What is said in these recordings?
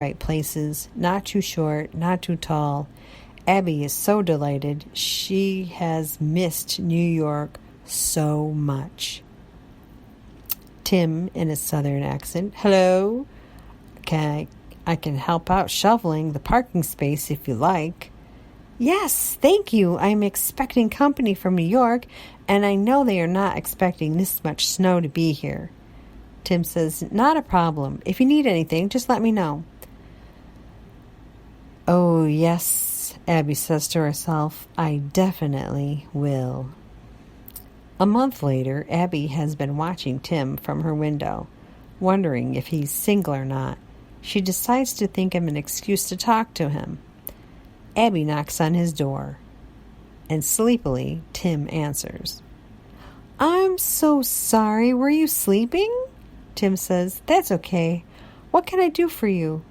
right places, not too short, not too tall. Abby is so delighted. She has missed New York so much. Tim, in a southern accent, hello, I can help out shoveling the parking space if you like. Yes, thank you. I'm expecting company from New York, and I know they are not expecting this much snow to be here. Tim says, not a problem. If you need anything, just let me know. Oh, yes, Abby says to herself, I definitely will. A month later, Abby has been watching Tim from her window, wondering if he's single or not. She decides to think of an excuse to talk to him. Abby knocks on his door, and sleepily, Tim answers. I'm so sorry. Were you sleeping? Tim says, that's okay. What can I do for you?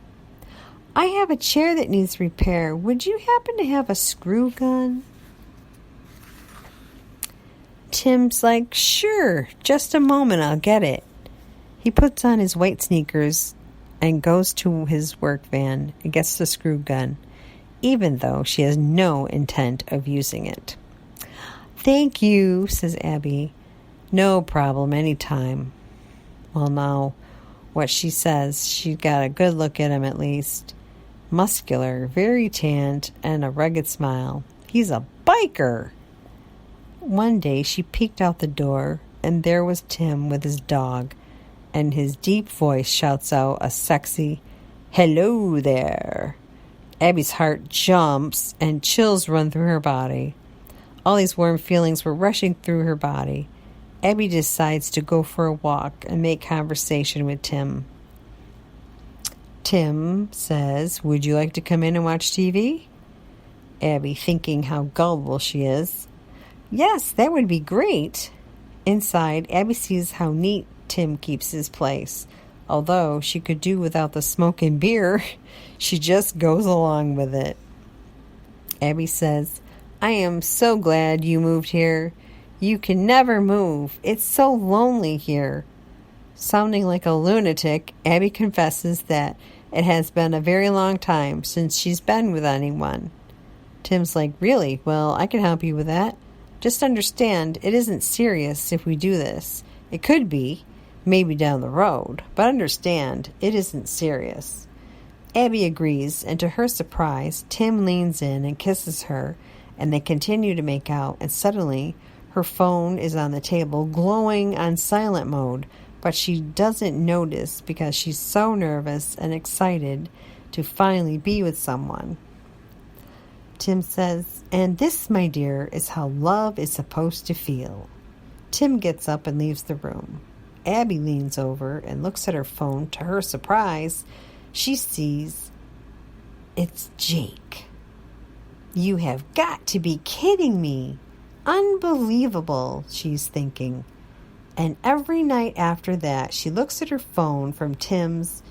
I have a chair that needs repair. Would you happen to have a screw gun? Tim's like, sure, just a moment, I'll get it. He puts on his white sneakers and goes to his work van and gets the screw gun, even though she has no intent of using it. Thank you, says Abby. No problem, anytime. Well, now, what she says, she got a good look at him at least. Muscular, very tanned, and a rugged smile. He's a biker. One day she peeked out the door, and there was Tim with his dog, and his deep voice shouts out a sexy, hello there. Abby's heart jumps, and chills run through her body. All these warm feelings were rushing through her body. Abby decides to go for a walk and make conversation with Tim. Tim says, would you like to come in and watch TV? Abby, thinking how gullible she is. Yes, that would be great. Inside, Abby sees how neat Tim keeps his place. Although she could do without the smoke and beer, she just goes along with it. Abby says, I am so glad you moved here. You can never move. It's so lonely here. Sounding like a lunatic, Abby confesses that it has been a very long time since she's been with anyone. Tim's like, really? Well, I can help you with that. Just understand, it isn't serious if we do this. It could be, maybe down the road, but understand, it isn't serious. Abby agrees, and to her surprise, Tim leans in and kisses her, and they continue to make out, and suddenly her phone is on the table, glowing on silent mode, but she doesn't notice because she's so nervous and excited to finally be with someone. Tim says, and this, my dear, is how love is supposed to feel. Tim gets up and leaves the room. Abby leans over and looks at her phone. To her surprise, she sees it's Jake. You have got to be kidding me. Unbelievable, she's thinking. And every night after that, she looks at her phone from Tim's,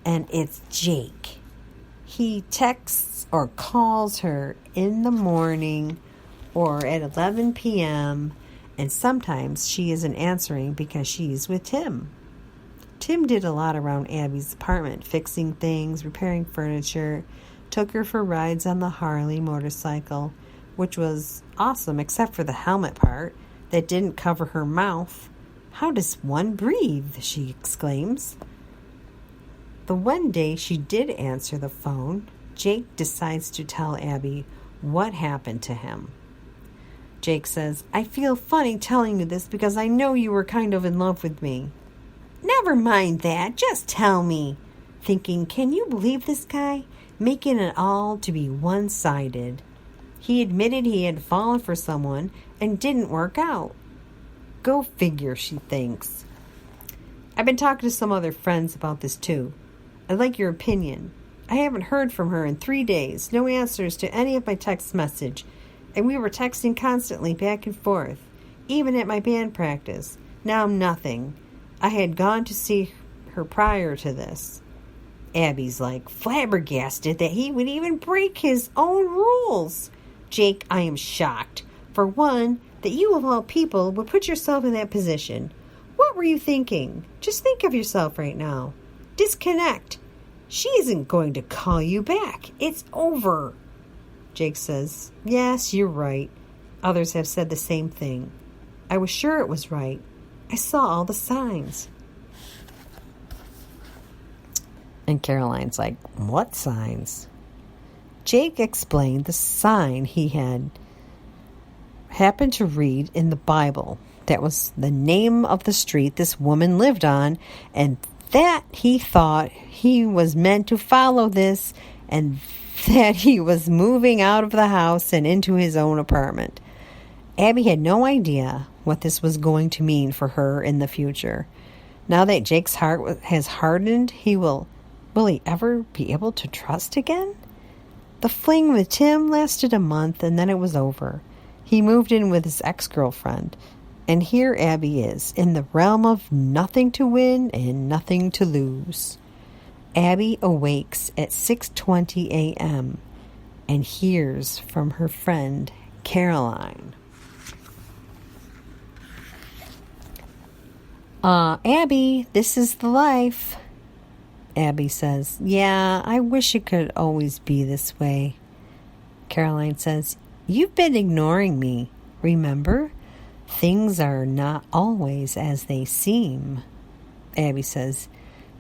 and it's Jake. He texts or calls her in the morning or at 11 p.m., and sometimes she isn't answering because she's with Tim. Tim did a lot around Abby's apartment, fixing things, repairing furniture, took her for rides on the Harley motorcycle, which was awesome except for the helmet part that didn't cover her mouth. How does one breathe? She exclaims. The one day she did answer the phone, Jake decides to tell Abby what happened to him. Jake says, I feel funny telling you this because I know you were kind of in love with me. Never mind that, just tell me. Thinking, can you believe this guy? Making it all to be one-sided. He admitted he had fallen for someone and didn't work out. Go figure, she thinks. I've been talking to some other friends about this too. I'd like your opinion. I haven't heard from her in 3 days. No answers to any of my text message. And we were texting constantly back and forth. Even at my band practice. Now nothing. I had gone to see her prior to this. Abby's like flabbergasted that he would even break his own rules. Jake, I am shocked. For one, that you of all people would put yourself in that position. What were you thinking? Just think of yourself right now. Disconnect. She isn't going to call you back. It's over. Jake says, yes, you're right. Others have said the same thing. I was sure it was right. I saw all the signs. And Caroline's like, what signs? Jake explained the sign he had happened to read in the Bible. That was the name of the street this woman lived on, and that he thought he was meant to follow this, and that he was moving out of the house and into his own apartment. Abby had no idea what this was going to mean for her in the future. Now that Jake's heart has hardened, will he ever be able to trust again? The fling with Tim lasted a month, and then it was over. He moved in with his ex-girlfriend, and here Abby is, in the realm of nothing to win and nothing to lose. Abby awakes at 6:20 a.m. and hears from her friend Caroline. Abby, this is the life. Abby says, yeah, I wish it could always be this way. Caroline says, you've been ignoring me, remember? Things are not always as they seem. Abby says,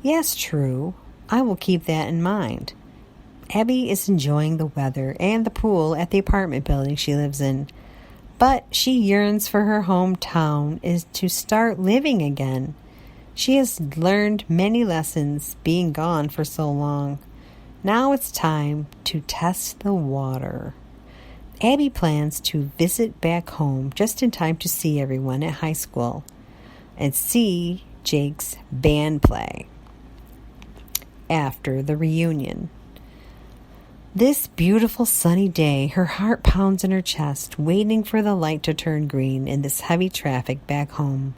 yes, true. I will keep that in mind. Abby is enjoying the weather and the pool at the apartment building she lives in, but she yearns for her hometown is to start living again. She has learned many lessons being gone for so long. Now it's time to test the water. Abby plans to visit back home just in time to see everyone at high school and see Jake's band play after the reunion. This beautiful sunny day, her heart pounds in her chest, waiting for the light to turn green in this heavy traffic back home.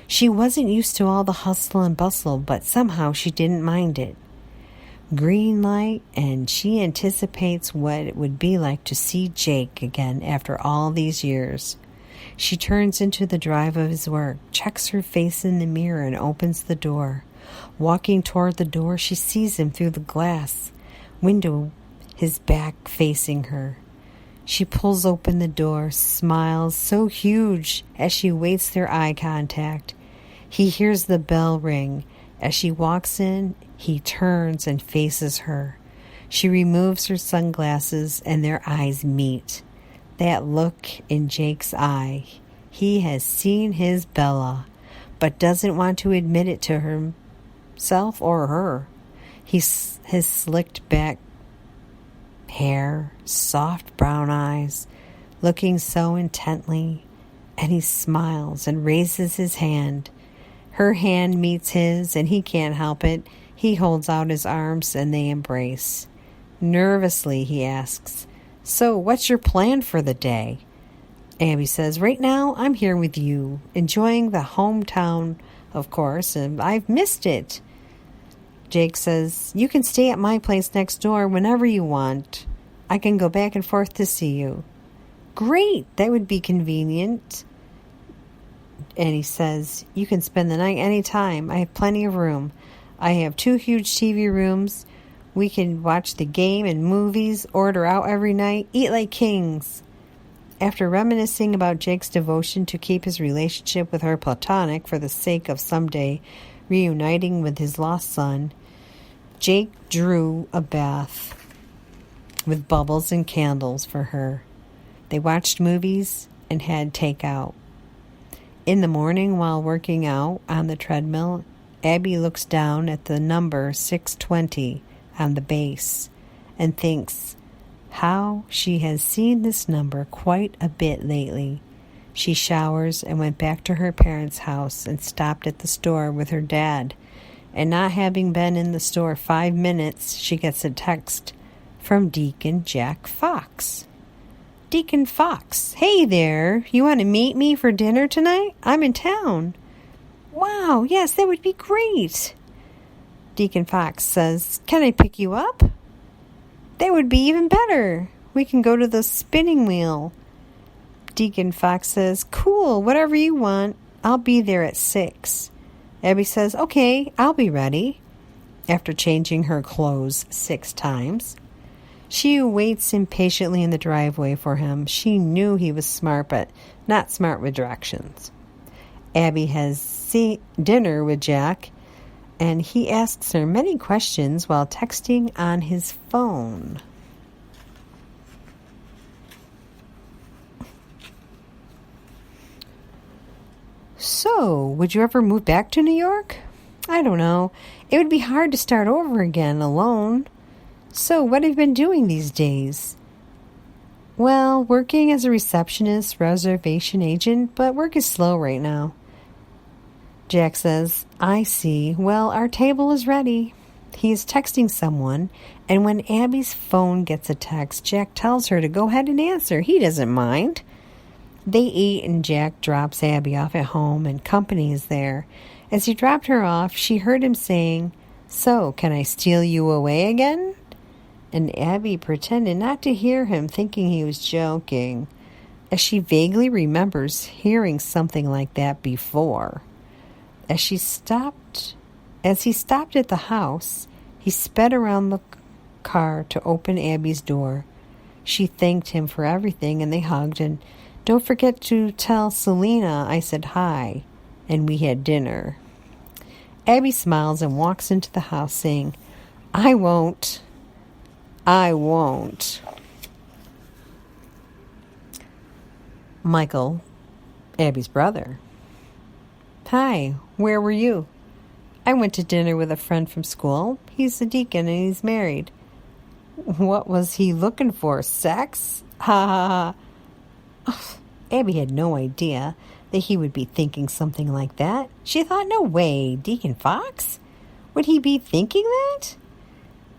She wasn't used to all the hustle and bustle, but somehow she didn't mind it. Green light, and she anticipates what it would be like to see Jake again after all these years. She turns into the drive of his work, checks her face in the mirror, and opens the door. Walking toward the door, she sees him through the glass window, his back facing her. She pulls open the door, smiles so huge as she waits their eye contact. He hears the bell ring. As she walks in, he turns and faces her. She removes her sunglasses and their eyes meet. That look in Jake's eye. He has seen his Bella, but doesn't want to admit it to himself or her. His slicked back hair, soft brown eyes, looking so intently, and he smiles and raises his hand. Her hand meets his, and he can't help it. He holds out his arms, and they embrace. Nervously, he asks, so what's your plan for the day? Abby says, right now, I'm here with you, enjoying the hometown, of course, and I've missed it. Jake says, you can stay at my place next door whenever you want. I can go back and forth to see you. Great, that would be convenient. And he says, you can spend the night anytime. I have plenty of room. I have 2 huge TV rooms. We can watch the game and movies, order out every night, eat like kings. After reminiscing about Jake's devotion to keep his relationship with her platonic for the sake of someday reuniting with his lost son, Jake drew a bath with bubbles and candles for her. They watched movies and had takeout. In the morning, while working out on the treadmill, Abby looks down at the number 620 on the base and thinks how she has seen this number quite a bit lately. She showers and went back to her parents' house and stopped at the store with her dad. And not having been in the store 5 minutes, she gets a text from Deacon Jack Fox. Deacon Fox, hey there, you want to meet me for dinner tonight? I'm in town. Wow, yes, that would be great. Deacon Fox says, can I pick you up? That would be even better. We can go to the spinning wheel. Deacon Fox says, cool, whatever you want. I'll be there at 6. Abby says, okay, I'll be ready. after changing her clothes 6 times. She waits impatiently in the driveway for him. She knew he was smart, but not smart with directions. Abby has dinner with Jack, and he asks her many questions while texting on his phone. So, would you ever move back to New York? I don't know. It would be hard to start over again alone. So, what have you been doing these days? Well, working as a receptionist, reservation agent, but work is slow right now. Jack says, I see. Well, our table is ready. He is texting someone, and when Abby's phone gets a text, Jack tells her to go ahead and answer. He doesn't mind. They eat, and Jack drops Abby off at home, and company is there. As he dropped her off, she heard him saying, So, can I steal you away again? And Abby pretended not to hear him, thinking he was joking, as she vaguely remembers hearing something like that before. As he stopped at the house, he sped around the car to open Abby's door. She thanked him for everything, and they hugged, and don't forget to tell Selena I said hi, and we had dinner. Abby smiles and walks into the house saying, I won't. Michael, Abby's brother. Hi, where were you? I went to dinner with a friend from school. He's a deacon and he's married. What was he looking for? Sex? Ha ha ha. Abby had no idea that he would be thinking something like that. She thought, no way, Deacon Fox? Would he be thinking that?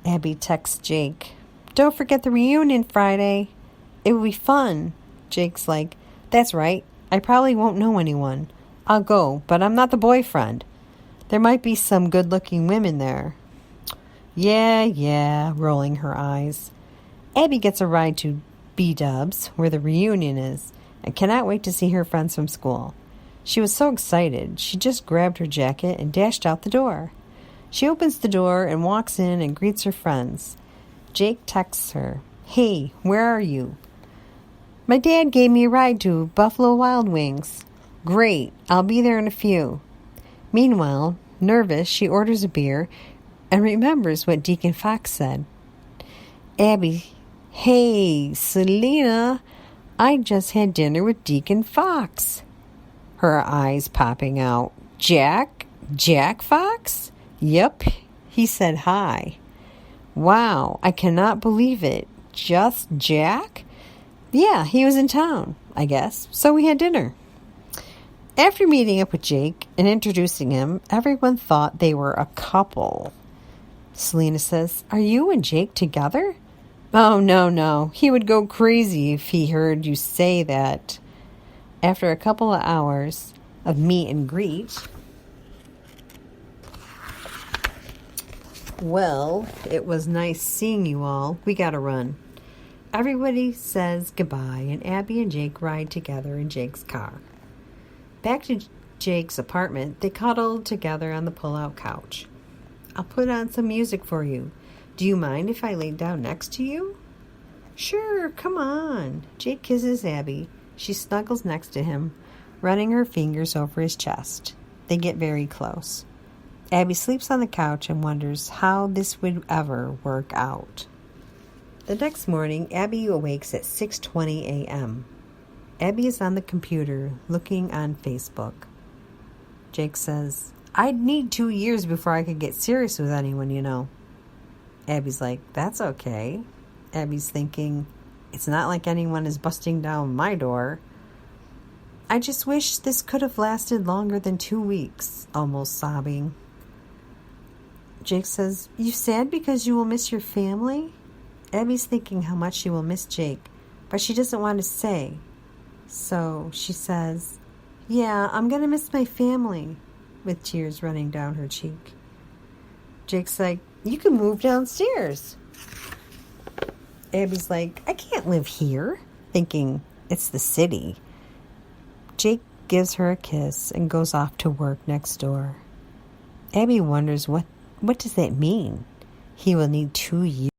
Abby texts Jake, don't forget the reunion Friday. It will be fun. Jake's like, that's right. I probably won't know anyone. I'll go, but I'm not the boyfriend. There might be some good-looking women there. Yeah, rolling her eyes. Abby gets a ride to B-Dubs, where the reunion is, and cannot wait to see her friends from school. She was so excited, she just grabbed her jacket and dashed out the door. She opens the door and walks in and greets her friends. Jake texts her, Hey, where are you? My dad gave me a ride to Buffalo Wild Wings. Great, I'll be there in a few. Meanwhile, nervous, she orders a beer and remembers what Deacon Fox said. Abby, hey, Selena, I just had dinner with Deacon Fox. Her eyes popping out. Jack Fox? Yep, he said hi. Wow, I cannot believe it. Just Jack? Yeah, he was in town, I guess, so we had dinner. After meeting up with Jake and introducing him, everyone thought they were a couple. Selena says, Are you and Jake together? Oh, no. He would go crazy if he heard you say that. After a couple of hours of meet and greet, well, it was nice seeing you all. We gotta run. Everybody says goodbye, and Abby and Jake ride together in Jake's car. Back to Jake's apartment, they cuddled together on the pull-out couch. I'll put on some music for you. Do you mind if I lay down next to you? Sure, come on. Jake kisses Abby. She snuggles next to him, running her fingers over his chest. They get very close. Abby sleeps on the couch and wonders how this would ever work out. The next morning, Abby awakes at 6:20 a.m. Abby is on the computer looking on Facebook. Jake says, I'd need 2 years before I could get serious with anyone, you know. Abby's like, that's okay. Abby's thinking, it's not like anyone is busting down my door. I just wish this could have lasted longer than 2 weeks, almost sobbing. Jake says, you sad because you will miss your family? Abby's thinking how much she will miss Jake, but she doesn't want to say. So she says, yeah, I'm going to miss my family, with tears running down her cheek. Jake's like, you can move downstairs. Abby's like, I can't live here, thinking it's the city. Jake gives her a kiss and goes off to work next door. Abby wonders what What does that mean? He will need 2 years?